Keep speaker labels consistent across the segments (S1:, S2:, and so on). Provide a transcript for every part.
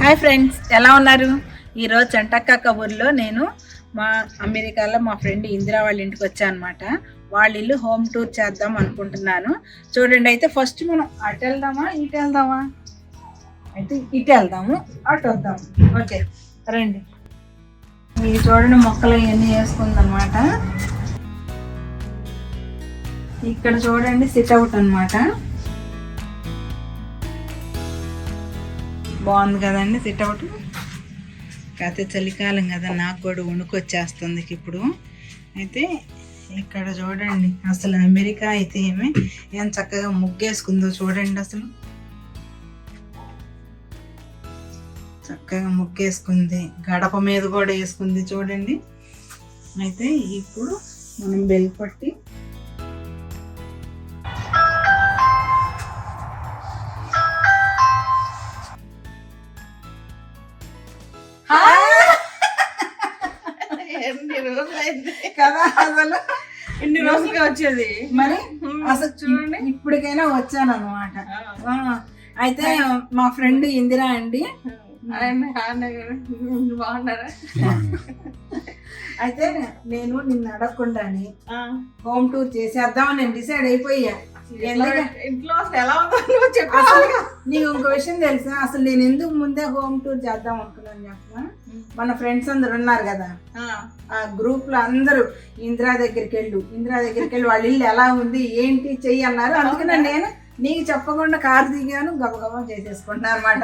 S1: Hi friends, ఎలా ఉన్నారు? ఈరోజు చంటక్క కబూర్లో నేను మా అమెరికాలో మా ఫ్రెండ్ ఇందిరా వాళ్ళ ఇంటికి వచ్చాను అనమాట. వాళ్ళ ఇల్లు హోమ్ టూర్ చేద్దాం అనుకుంటున్నాను. చూడండి, అయితే ఫస్ట్ మనం అటు వెళ్దామా ఇటు వెళ్దామా? అయితే ఇటు వెళ్దాము, అటు వద్దాము. ఓకే రండి. ఇవి చూడండి, మొక్కలు ఇవన్నీ వేసుకుందనమాట. ఇక్కడ చూడండి సిట్అవుట్ అనమాట. బాగుంది కదండి సిట్అవుట్. కాకపోతే చలికాలం కదా, నాకు కూడా వణుకొచ్చేస్తుంది ఇప్పుడు. అయితే ఇక్కడ చూడండి, అసలు అమెరికా అయితే ఏం చక్కగా ముగ్గేసుకుందో చూడండి. అసలు చక్కగా ముగ్గేసుకుంది, గడప మీద కూడా వేసుకుంది చూడండి. అయితే ఇప్పుడు మనం బెల్ పట్టి ఎన్ని రోజులైంది కదా, అసలు
S2: ఎన్ని రోజులుగా వచ్చేది
S1: మరి. అసలు చూడండి, ఇప్పటికైనా వచ్చాను అనమాట. అయితే మా ఫ్రెండ్ ఇందిరా అండి.
S2: బాగున్నారా?
S1: అయితే నేను నిన్ను అడగకుండానే హోమ్ టూర్ చేసేద్దామని నేను డిసైడ్ అయిపోయా.
S2: ఇంట్లో అసలు ఎలా ఉందో చెప్పాను.
S1: నీకు ఇంకో విషయం తెలుసా? అసలు నేను ఎందుకు ముందే హోమ్ టూర్ చేద్దాం అనుకున్నాను చెప్పిన, మన ఫ్రెండ్స్ అందరు ఉన్నారు కదా, ఆ గ్రూప్ లో అందరూ ఇందిరా దగ్గరికి వెళ్ళి వాళ్ళ ఇల్లు ఎలా ఉంది ఏంటి చెయ్యి అన్నారు. అందుకనే నేను నీకు చెప్పకుండా కారు దిగాను, గబగబా చేసేసుకుంటున్నా అనమాట.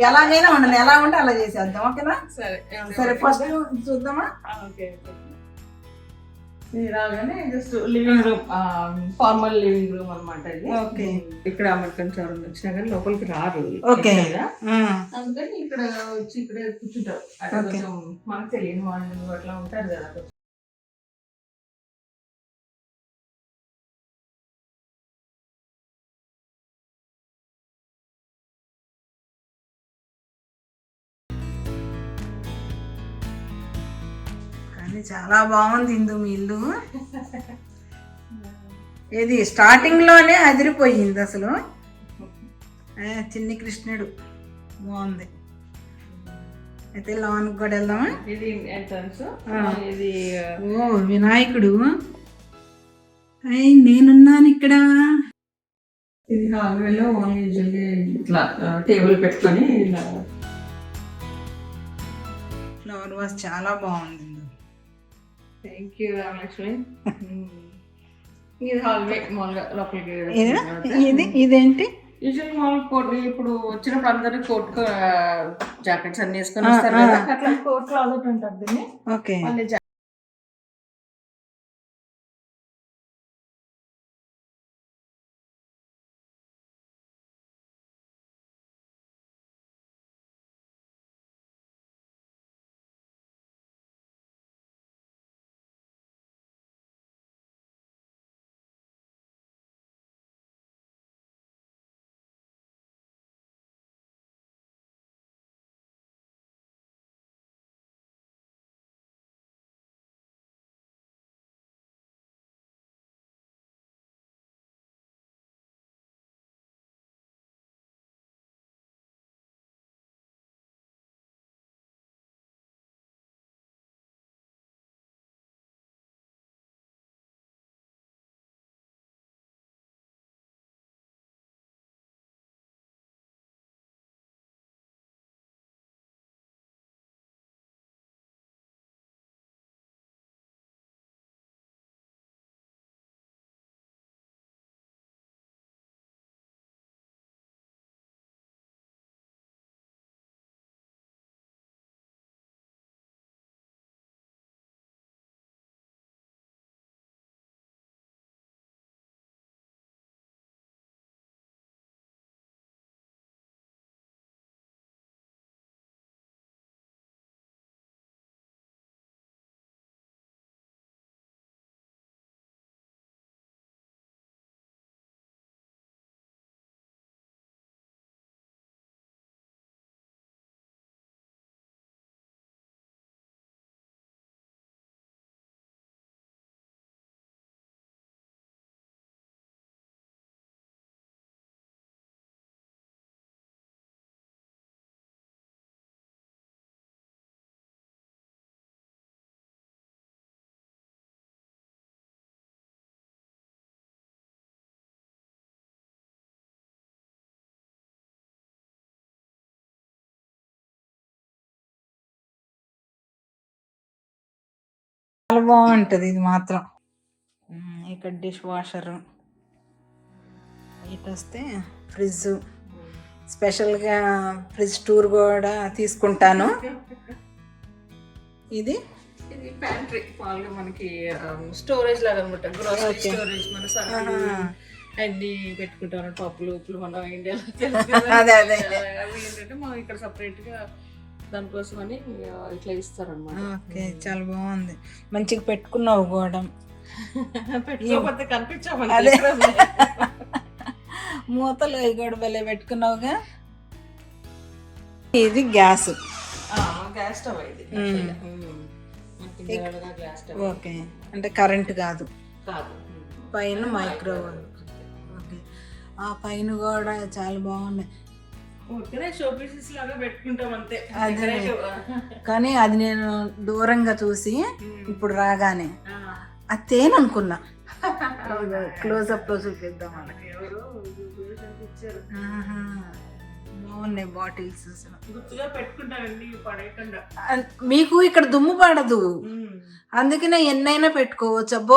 S1: ఎలాగైనా ఉండదు, ఎలా ఉంటే అలా చేసేద్దాం. ఓకేనా? సరే ఫస్ట్ చూద్దామా?
S2: రాగానే just living room, formal living room అనమాట.
S1: ఓకే.
S2: ఇక్కడ అమెరికన్స్ ఎవరైనా వచ్చినా కానీ లోపలికి రారు.
S1: ఓకే.
S2: అందుకని ఇక్కడ వచ్చి ఇక్కడే కూర్చుంటారు. అట్లా కొంచెం మనకు తెలియని వాళ్ళు అట్లా ఉంటారు కదా.
S1: కానీ చాలా బాగుంది ఇందు మీ ఇల్లు. ఇది స్టార్టింగ్ లోనే అదిరిపోయింది అసలు. చిన్ని కృష్ణుడు బాగుంది. అయితే లోన్కి కూడా వెళ్దామా?
S2: ఇది ఎంట్రన్స్. ఇది
S1: ఓ వినాయకుడు. నేనున్నాను ఇక్కడ.
S2: ఇది హాల్వేలో యూజువల్లీ ఇట్లా టేబుల్ పెట్టుకొని
S1: ఫ్లవర్ వాస్ చాలా బాగుంది.
S2: Thank you Ramalakshmi. ఇది హాల్వే మామూలుగా లోపలికి.
S1: ఇదేంటి?
S2: యూజువల్ మామూలు కోట్, ఇప్పుడు వచ్చినప్పుడు అందరూ కోట్ జాకెట్స్ అన్ని వేసుకొని వస్తారు కదా, అట్లా కోట్ క్లాజెట్ ఉంటుంది దీన్ని.
S1: ఓకే. చాలా బాగుంటుంది ఇది మాత్రం. ఇక్కడ డిష్ వాషరు, ఇటు వస్తే ఫ్రిడ్జ్, స్పెషల్గా ఫ్రిడ్జ్ టూర్ కూడా తీసుకుంటాను. ఇది
S2: ప్యాంట్రీ మామూలుగా మనకి స్టోరేజ్ లాగా అనమాట, గ్రోసరీ స్టోరేజ్. మన సరుకులు అన్ని పెట్టుకుంటాం, పప్పులు ఉప్పులు మనం ఇండియాలో
S1: అదే అదే
S2: అవి ఏంటంటే మనం ఇక్కడ సపరేట్ గా దానికోసం అని ఇట్లా ఇస్తారనమాట.
S1: ఓకే, చాలా బాగుంది. మంచిగా పెట్టుకున్నావు కూడా,
S2: పెట్టుకోకపోతే కనిపించామని.
S1: అదే మూతలు అవి కూడా భలే పెట్టుకున్నావుగా. ఇది గ్యాస్,
S2: గ్యాస్ స్టవ్ ఇది. గ్యాస్ స్టవ్
S1: ఓకే, అంటే కరెంట్ కాదు,
S2: కాదు.
S1: పైన మైక్రోవేవ్. ఓకే, ఆ పైన కూడా చాలా బాగున్నాయి.
S2: షో పీసెస్ లాగా పెట్టుకుంటాం అంతే.
S1: అదే, కానీ అది నేను దూరంగా చూసి ఇప్పుడు రాగానే అది తేననుకున్నా. క్లోజప్ లో చూపిద్దాం మనకి. బాగున్నాయి బాటిల్స్,
S2: గుర్తుగా పెట్టుకుంటానండి, పడేయకుండా.
S1: మీకు ఇక్కడ దుమ్ము పడదు, అందుకనే ఎన్నైనా పెట్టుకోవచ్చు. అబ్బో,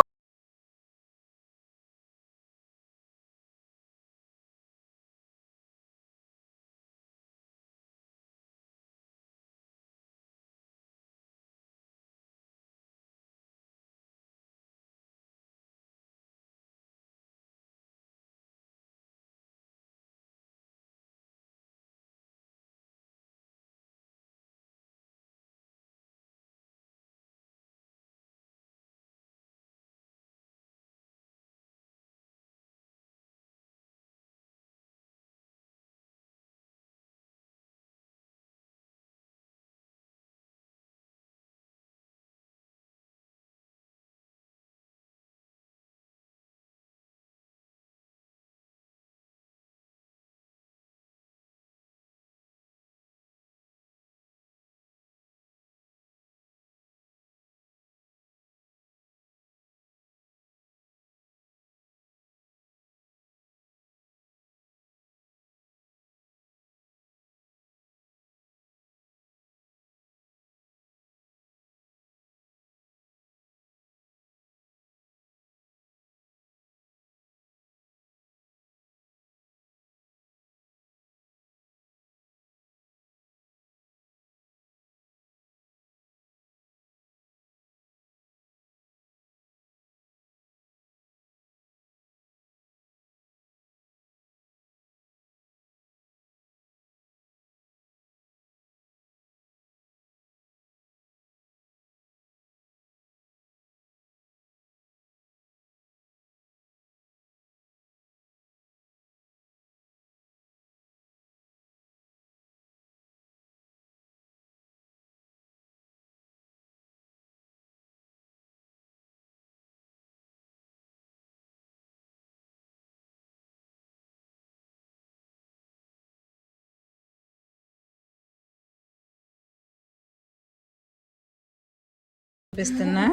S1: చూపిస్తున్నా.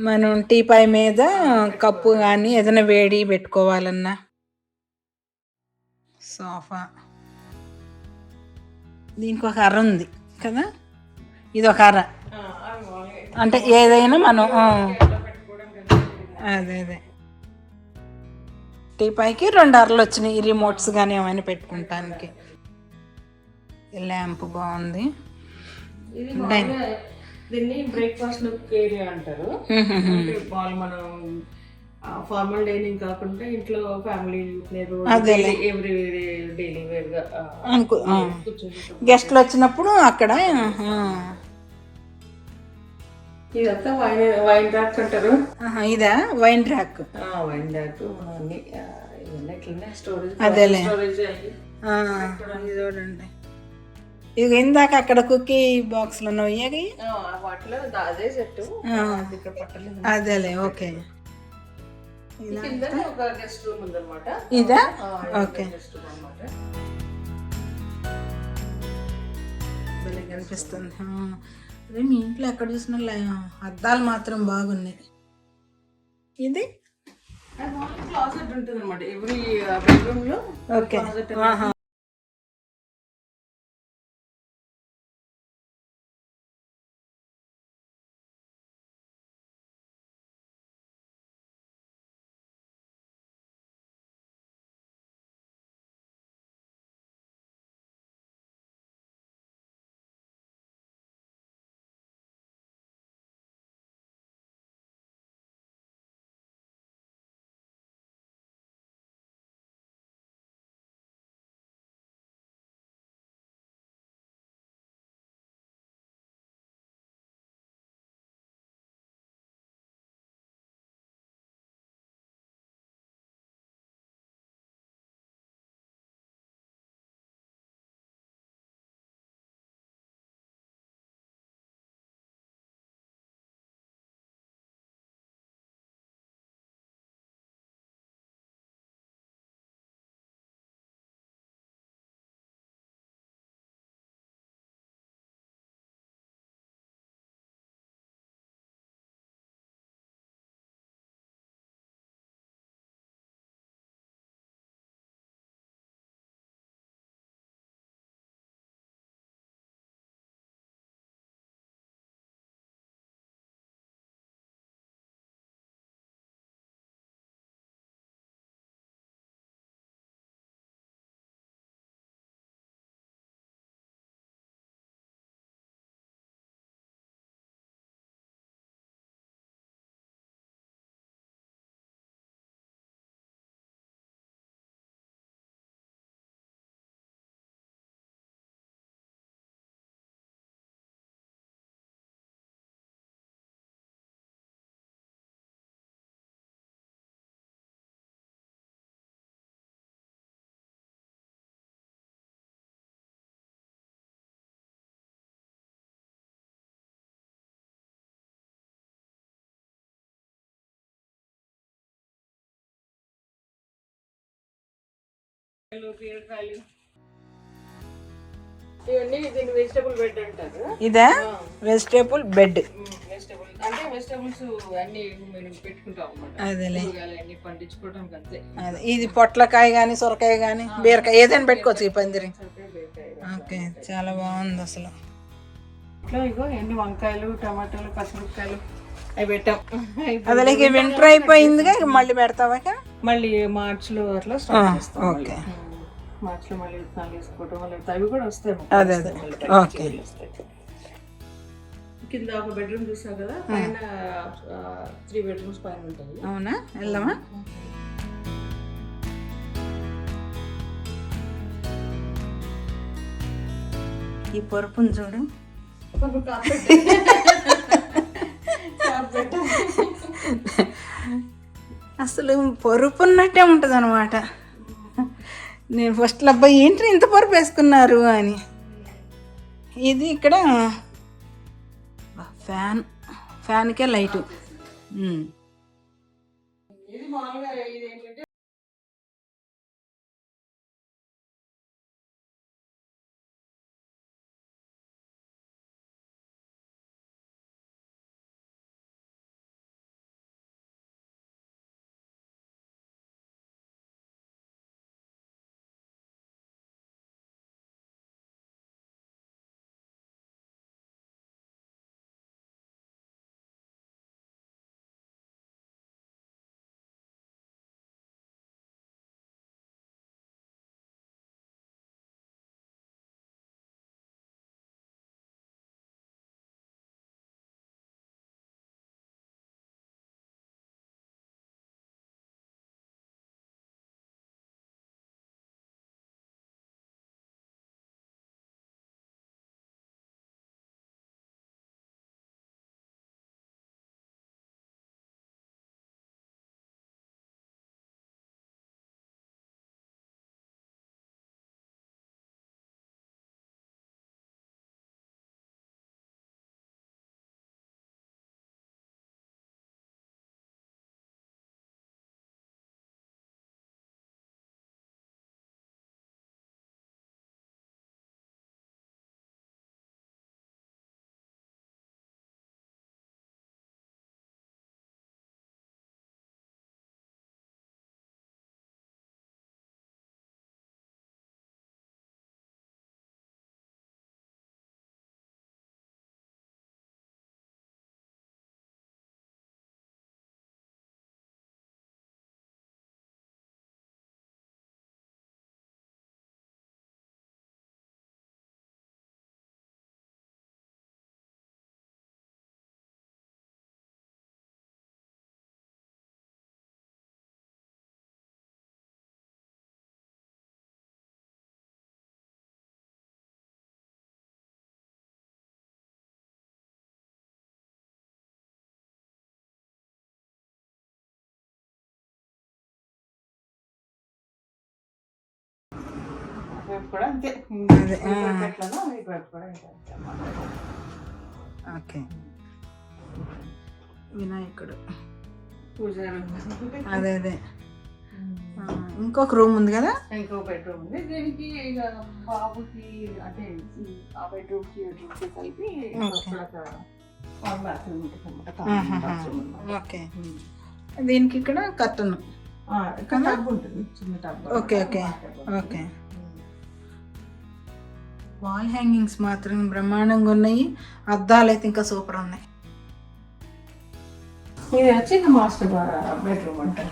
S1: మనం టీపాయ్ మీద కప్పు కానీ ఏదైనా వేడి పెట్టుకోవాలన్నా, సోఫా, దీనికి ఒక అర ఉంది కదా, ఇది ఒక అర, అంటే ఏదైనా మనం అదే అదే టీపాయ్కి 2 అరలు వచ్చినాయి. ఈ రిమోట్స్ కానీ ఏమైనా పెట్టుకుంటానికి. ల్యాంప్ బాగుంది.
S2: దీన్ని బ్రేక్ఫాస్ట్ ఏరియా అంటారు. వాళ్ళు మనం ఫార్మల్ డైనింగ్ కాకుండా ఇంట్లో ఫ్యామిలీ ఎవ్రీ డైలీ వేర్ గా
S1: గెస్ట్లు వచ్చినప్పుడు అక్కడ.
S2: ఇదంతా వైన్ ర్యాక్ అంటారు.
S1: ఇదా వైన్ ర్యాక్?
S2: వైన్ ర్యాక్ అన్ని ఇవన్నీ స్టోరేజ్.
S1: అదేలే,
S2: స్టోరేజ్
S1: చూడండి. ఇక ఇందాక అక్కడ కుకీ బాక్స్లు ఉన్నాయి,
S2: వాటిలో అదే సెట్.
S1: అదేలే, ఓకే.
S2: ఒక గెస్ట్ రూమ్ ఉందన్నమాట.
S1: ఇదా? ఓకే, భలే కనిపిస్తుంది. అదే మీ ఇంట్లో ఎక్కడ చూసిన అద్దాలు మాత్రం బాగున్నాయి. ఇది
S2: క్లాసెట్ ఉంటుంది అనమాట ఎవ్రీ బెడ్రూమ్ లో.
S1: ఓకే,
S2: బీరకాయలు ఇవన్నీ దీన్ని వెజిటబుల్ బెడ్ అంటారు.
S1: ఇదా వెజిటేబుల్ బెడ్?
S2: వెజిటబుల్ అంటే వెజిటబుల్స్ అన్ని మనం పెట్టుకుంటాం అన్నమాట.
S1: అదేలే,
S2: అన్ని పండించుకోవడానికి అంతే.
S1: అదే ఇది పొట్లకాయ కానీ సొరకాయ కానీ బీరకాయ ఏదైనా పెట్టుకోవచ్చు ఈ పందిరి. ఓకే, చాలా బాగుంది అసలు.
S2: ఇట్లా ఇగో ఎన్ని వంకాయలు, టమాటాలు, పచ్చిమిరపకాయలు అవి పెట్టాం.
S1: అదే వింటర్ అయిపోయిందిగా, మళ్ళీ పెడతావా?
S2: మళ్ళీ మార్చిలో అట్లా స్టార్ట్ చేస్తాం.
S1: ఓకే,
S2: మార్చిలో మళ్ళీ విత్తనాలు వేసుకోవటం వల్ల అవి కూడా వస్తాయి.
S1: అదే అదే, ఓకే.
S2: కింద ఒక బెడ్రూమ్ చూసావు కదా, పైన 3 bedrooms పైన ఉంటాయి.
S1: అవునా, వెళ్దామా? ఈ పరుపుని చూడు, అసలు పరుపు ఉన్నట్టే ఉంటుంది అనమాట. నేను ఫస్ట్లో అబ్బాయి ఏంటి ఇంత పరుపు వేసుకున్నారు అని. ఇది ఇక్కడ ఫ్యాన్కే లైటు.
S2: ఇది మామూలుగా ఇది ఏంటంటే కూడా అంతే.
S1: ఓకే, వినాయకుడు
S2: పూజ.
S1: అదే అదే, ఇంకొక రూమ్ ఉంది కదా,
S2: ఇంకో బెడ్రూమ్ ఉంది. దీనికి ఇక బాబుకి అంటే ఆ బెడ్రూమ్ కి కలిపి
S1: ఓకే. దీనికి ఇక్కడ కర్టన్
S2: టబ్ ఉంటుంది, చిన్న tub.
S1: Okay okay okay. Wall hangings మాత్రం బ్రహ్మాండంగా ఉన్నాయి. అద్దాలు అయితే ఇంకా సూపర్ ఉన్నాయి.
S2: ఇది వచ్చి మాస్టర్ బెడ్రూమ్ అంటారు.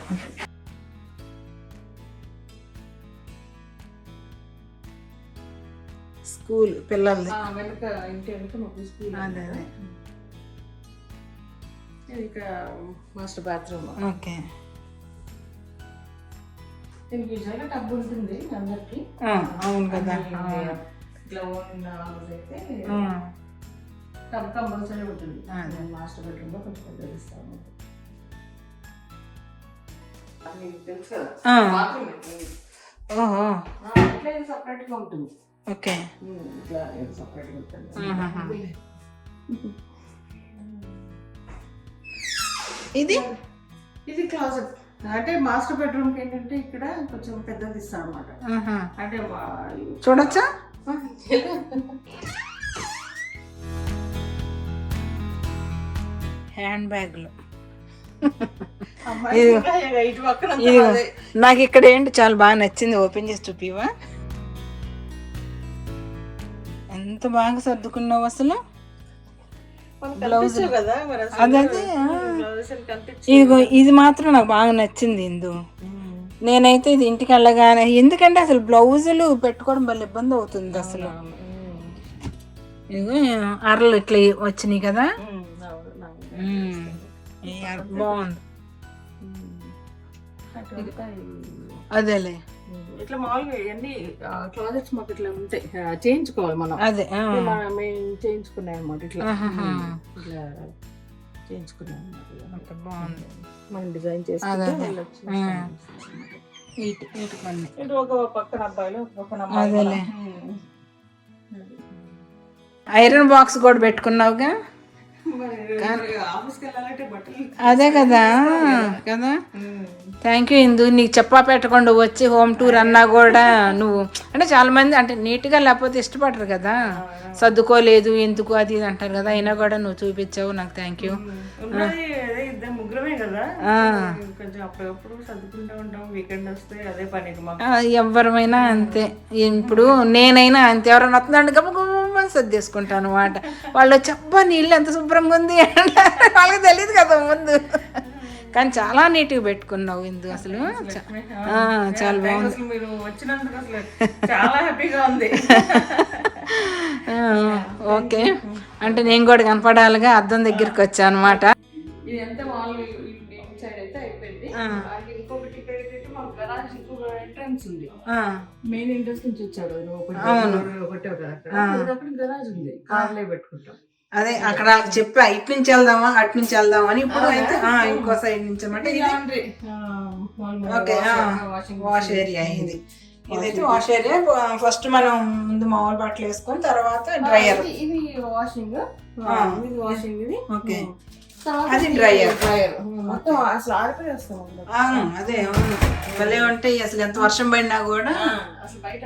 S1: స్కూల్ పిల్లలది
S2: వెనుక, ఇంటి వెనుక మాకు స్కూల్.
S1: అదే అదే,
S2: ఇక మాస్టర్ బాత్రూమ్.
S1: ఓకే.
S2: దీనికి యూజువల్గా టబ్ ఉంటుంది అందరికి.
S1: అవును కదా,
S2: ఇట్లా ఓన్ హౌస్ అయితే టబ్ కంపల్సరీ ఉంటుంది. మాస్టర్ బెడ్రూమ్ లో కొంచెం పెద్దది ఇస్తాము. తెలుసు కదా,
S1: ఓహో,
S2: ఇట్లా సపరేట్ గా ఉంటుంది.
S1: ఓకే,
S2: ఇట్లా సపరేట్ గా ఉంటుంది.
S1: ఇది
S2: ఇది క్లాజెట్. అంటే మాస్టర్ బెడ్రూమ్ కి ఏంటంటే ఇక్కడ కొంచెం పెద్దది ఇస్తాను అనమాట.
S1: ఆహా.
S2: అంటే
S1: చూడొచ్చా? హ్యాండ్ బ్యాగ్లు ఇదిగో నాకు ఇక్కడ ఏంటి చాలా బాగా నచ్చింది, ఓపెన్ చేసి చూపివా? ఎంత బాగా సర్దుకున్నావు అసలు. బ్లౌజ్ అదే ఇదిగో ఇది మాత్రం నాకు బాగా నచ్చింది ఇందు. నేనైతే ఇది ఇంటికి వెళ్ళగానే, ఎందుకంటే అసలు బ్లౌజులు పెట్టుకోవడం వల్ల ఇబ్బంది అవుతుంది అసలు. ఇదిగో అరలు ఇట్లా వచ్చినాయి కదా, బాగుంది. అదేలే
S2: ఇట్లా మామూలుగా ఇవన్నీ క్లాజెట్స్ మాకు ఇట్లా ఉంటాయి, చేయించుకోవాలి మనం.
S1: అదే
S2: మేము చేయించుకున్నాం అనమాట. ఇట్లా ఇట్లా చేయించుకున్నాం అనమాట.
S1: బాగుంది.
S2: మనం డిజైన్ చేసుకుంటే ఇటు ఒక పక్కన అబ్బాయిలు ఒక
S1: అదేలే. ఐరన్ బాక్స్ కూడా పెట్టుకున్నావుగా.
S2: ఆఫీస్కి వెళ్ళాలంటే బట్టలు
S1: అదే కదా కదా. థ్యాంక్ యూ ఇందు. నీకు చెప్పా పెట్టకుండా వచ్చి హోమ్ టూర్ అన్నా కూడా నువ్వు అంటే చాలా మంది అంటే నీట్గా లేకపోతే ఇష్టపడరు కదా, సర్దుకోలేదు ఎందుకు అది ఇది అంటారు కదా, అయినా కూడా నువ్వు చూపించావు, నాకు థ్యాంక్ యూ.
S2: ముగ్గురమే కదా, కొంచెం అప్పుడప్పుడు సర్దుకుంటూ ఉంటాం. వీకెండ్ వస్తే అదే పని.
S1: ఎవరమైనా అంతే, ఇప్పుడు నేనైనా అంతే. ఎవరైనా వస్తుందంటే గమ్మ సర్దేసుకుంటాను అనమాట. వాళ్ళు చెప్పా నీళ్ళు ఎంత శుభ్రంగా ఉంది అంటారు, వాళ్ళకి తెలియదు కదా ముందు. కానీ చాలా నీట్గా పెట్టుకున్నావు ఇందు అసలు, చాలా బాగుంది.
S2: మీరు వచ్చినందుకు అసలు చాలా హ్యాపీగా ఉంది.
S1: ఓకే, అంటే నేను కూడా కనపడాలిగా, అద్దం దగ్గరికి వచ్చా అనమాట.
S2: ఇదంతా వాళ్ళు సైడ్ అయితే అయిపోయింది. ఇంకొకటి ఇక్కడ ఏంటంటే మాకు గరాజ్ ఇంకొక ఎంట్రన్స్ ఉంది. మెయిన్ ఎంట్రన్స్ నుంచి వచ్చాడు ఒకటే అక్కడ గరాజ్ ఉంది, కార్లే పెట్టుకుంటాం.
S1: అదే అక్కడ చెప్పా ఇటు నుంచి వెళ్దామా అటు నుంచి వెళ్దామా అని. ఇప్పుడు అయితే ఇంకో సైడ్ నుంచి అనమాట. ఓకే, వాష్ ఏరియా ఇది. ఇదైతే వాష్ ఏరియా. ఫస్ట్ మనం ముందు మామూలు బట్టలు వేసుకొని తర్వాత డ్రైయర్.
S2: ఇది వాషింగ్, ఇది వాషింగ్, ఇది
S1: ఓకే, అది డ్రైయర్.
S2: మొత్తం అసలు ఆడిపోయేస్తాం.
S1: అదే భలే ఉంటాయి అసలు, ఎంత వర్షం పడినా కూడా
S2: అసలు బయట